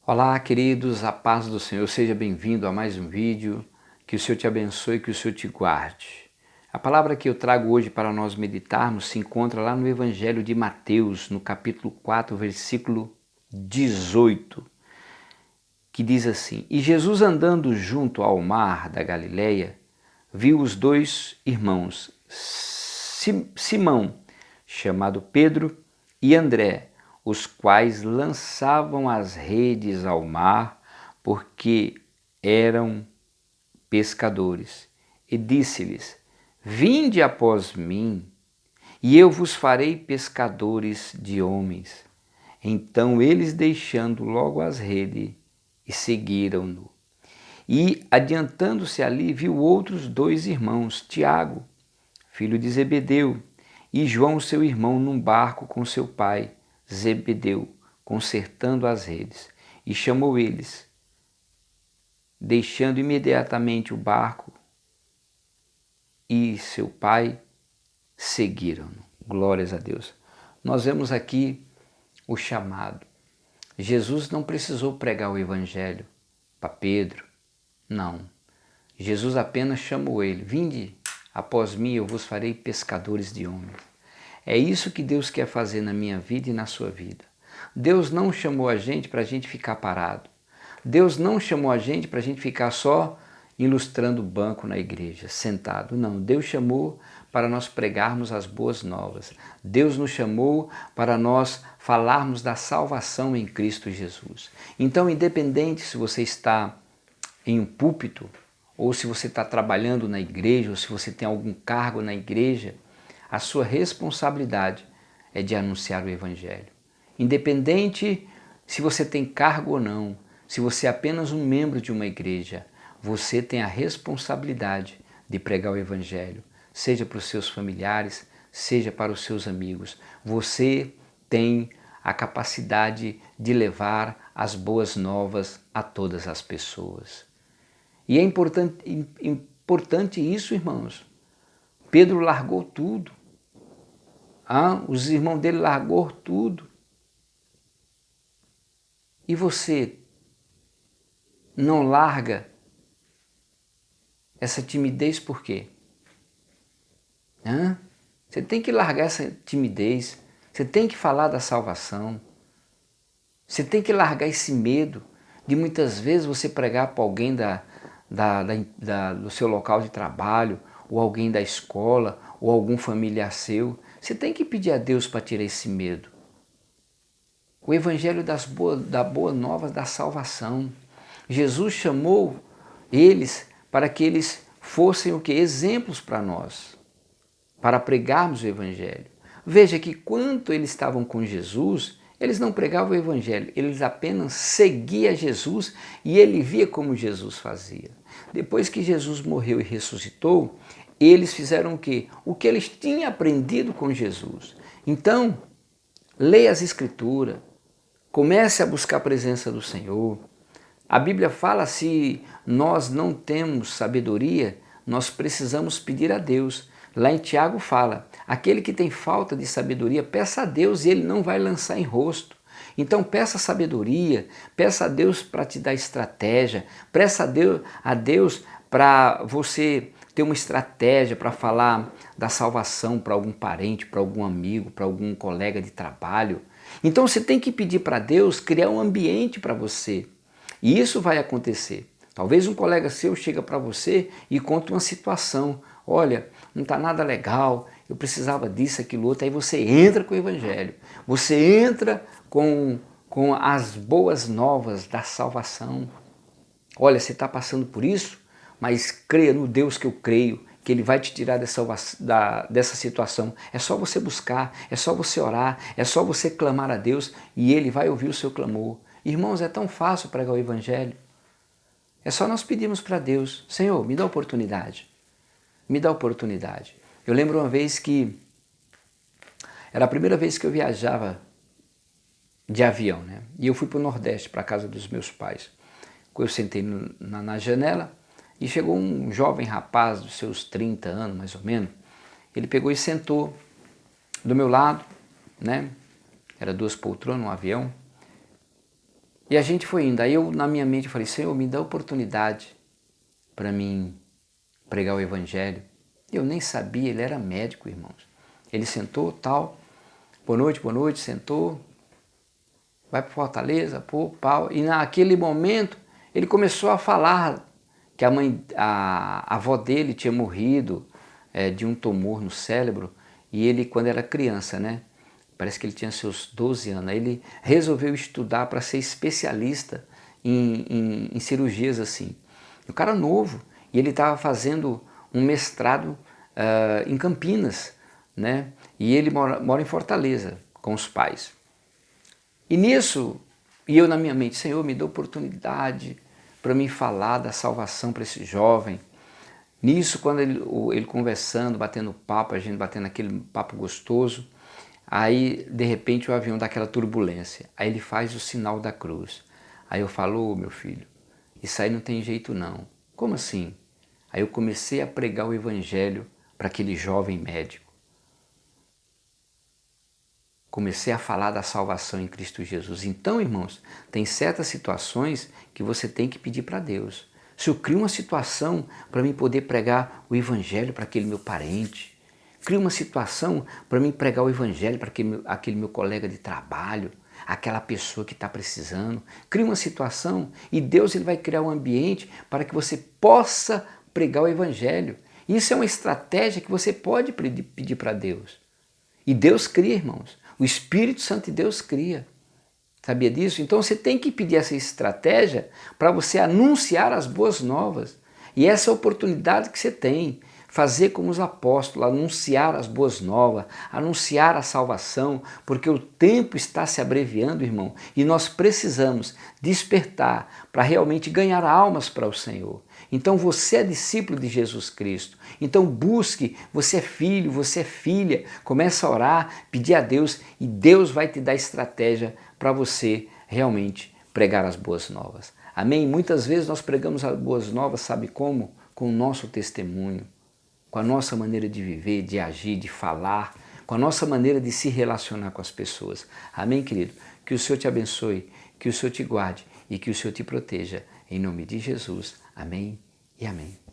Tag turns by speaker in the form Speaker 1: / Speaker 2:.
Speaker 1: Olá, queridos, a paz do Senhor, seja bem-vindo a mais um vídeo, que o Senhor te abençoe, que o Senhor te guarde. A palavra que eu trago hoje para nós meditarmos se encontra lá no Evangelho de Mateus, no capítulo 4, versículo 18, que diz assim: E Jesus andando junto ao mar da Galileia, viu os dois irmãos, Simão, chamado Pedro, e André, os quais lançavam as redes ao mar, porque eram pescadores. E disse-lhes: Vinde após mim, e eu vos farei pescadores de homens. Então eles, deixando logo as redes, e seguiram-no. E, adiantando-se ali, viu outros dois irmãos, Tiago, filho de Zebedeu, e João, seu irmão, num barco com seu pai, Zebedeu, consertando as redes. E chamou eles, deixando imediatamente o barco e seu pai, seguiram-no. Glórias a Deus. Nós vemos aqui o chamado. Jesus não precisou pregar o evangelho para Pedro, não. Jesus apenas chamou ele: Vinde após mim, eu vos farei pescadores de homens. É isso que Deus quer fazer na minha vida e na sua vida. Deus não chamou a gente para a gente ficar parado. Deus não chamou a gente para a gente ficar só ilustrando o banco na igreja, sentado. Não, Deus chamou para nós pregarmos as boas novas. Deus nos chamou para nós falarmos da salvação em Cristo Jesus. Então, independente se você está em um púlpito, ou se você está trabalhando na igreja, ou se você tem algum cargo na igreja, a sua responsabilidade é de anunciar o Evangelho. Independente se você tem cargo ou não, se você é apenas um membro de uma igreja, você tem a responsabilidade de pregar o Evangelho, seja para os seus familiares, seja para os seus amigos. Você tem a capacidade de levar as boas novas a todas as pessoas. E é importante isso, irmãos. Pedro largou tudo. Os irmãos dele largou tudo. E você não larga essa timidez por quê? Você tem que largar essa timidez. Você tem que falar da salvação. Você tem que largar esse medo de muitas vezes você pregar para alguém do seu local de trabalho, ou alguém da escola, ou algum familiar seu. Você tem que pedir a Deus para tirar esse medo. O evangelho da boa nova da salvação. Jesus chamou eles para que eles fossem o quê? Exemplos para nós, para pregarmos o evangelho. Veja que quando eles estavam com Jesus, eles não pregavam o evangelho, eles apenas seguiam Jesus e ele via como Jesus fazia. Depois que Jesus morreu e ressuscitou, eles fizeram o quê? O que eles tinham aprendido com Jesus. Então, leia as Escrituras, comece a buscar a presença do Senhor. A Bíblia fala, se nós não temos sabedoria, nós precisamos pedir a Deus. Lá em Tiago fala, aquele que tem falta de sabedoria, peça a Deus e ele não vai lançar em rosto. Então peça sabedoria, peça a Deus para te dar estratégia, peça a Deus para você ter uma estratégia para falar da salvação para algum parente, para algum amigo, para algum colega de trabalho. Então você tem que pedir para Deus criar um ambiente para você. E isso vai acontecer. Talvez um colega seu chega para você e conta uma situação. Olha, não está nada legal, eu precisava disso, aquilo, outro. Aí você entra com o evangelho. Você entra com as boas novas da salvação. Olha, você está passando por isso, mas creia no Deus que eu creio, que Ele vai te tirar dessa situação. É só você buscar, é só você orar, é só você clamar a Deus e Ele vai ouvir o seu clamor. Irmãos, é tão fácil pregar o Evangelho. É só nós pedirmos para Deus: Senhor, me dá oportunidade. Me dá oportunidade. Eu lembro uma vez que era a primeira vez que eu viajava de avião, né? E eu fui para o Nordeste, para a casa dos meus pais. Eu sentei na janela e chegou um jovem rapaz dos seus 30 anos, mais ou menos. Ele pegou e sentou do meu lado, né? Era duas poltronas, um avião. E a gente foi indo. Aí eu, na minha mente, eu falei, Senhor, me dá oportunidade para mim pregar o Evangelho. Eu nem sabia, ele era médico, irmãos. Ele sentou, tal, boa noite, sentou, vai para Fortaleza, pô, pau. E naquele momento, ele começou a falar que a avó dele tinha morrido de um tumor no cérebro, e ele, quando era criança, né? Parece que ele tinha seus 12 anos, aí ele resolveu estudar para ser especialista em cirurgias assim. O cara novo, e ele estava fazendo um mestrado em Campinas, né? E ele mora em Fortaleza com os pais. E nisso, e eu na minha mente, Senhor, me dá oportunidade para mim falar da salvação para esse jovem. Nisso, quando ele conversando, batendo papo, a gente batendo aquele papo gostoso, aí de repente o avião dá aquela turbulência, aí ele faz o sinal da cruz. Aí eu falo, ô meu filho, isso aí não tem jeito não. Como assim? Aí eu comecei a pregar o evangelho para aquele jovem médico. Comecei a falar da salvação em Cristo Jesus. Então, irmãos, tem certas situações que você tem que pedir para Deus. Se eu crio uma situação para mim poder pregar o evangelho para aquele meu parente, crio uma situação para mim pregar o evangelho para aquele meu colega de trabalho, aquela pessoa que está precisando, cria uma situação e Deus ele vai criar um ambiente para que você possa pregar o evangelho. Isso é uma estratégia que você pode pedir para Deus. E Deus cria, irmãos. O Espírito Santo de Deus cria. Sabia disso? Então você tem que pedir essa estratégia para você anunciar as boas novas. E essa é a oportunidade que você tem. Fazer como os apóstolos, anunciar as boas novas, anunciar a salvação, porque o tempo está se abreviando, irmão, e nós precisamos despertar para realmente ganhar almas para o Senhor. Então você é discípulo de Jesus Cristo, então busque, você é filho, você é filha, começa a orar, pedir a Deus e Deus vai te dar estratégia para você realmente pregar as boas novas. Amém? Muitas vezes nós pregamos as boas novas, sabe como? Com o nosso testemunho, com a nossa maneira de viver, de agir, de falar, com a nossa maneira de se relacionar com as pessoas. Amém, querido? Que o Senhor te abençoe, que o Senhor te guarde e que o Senhor te proteja. Em nome de Jesus. Amém e amém.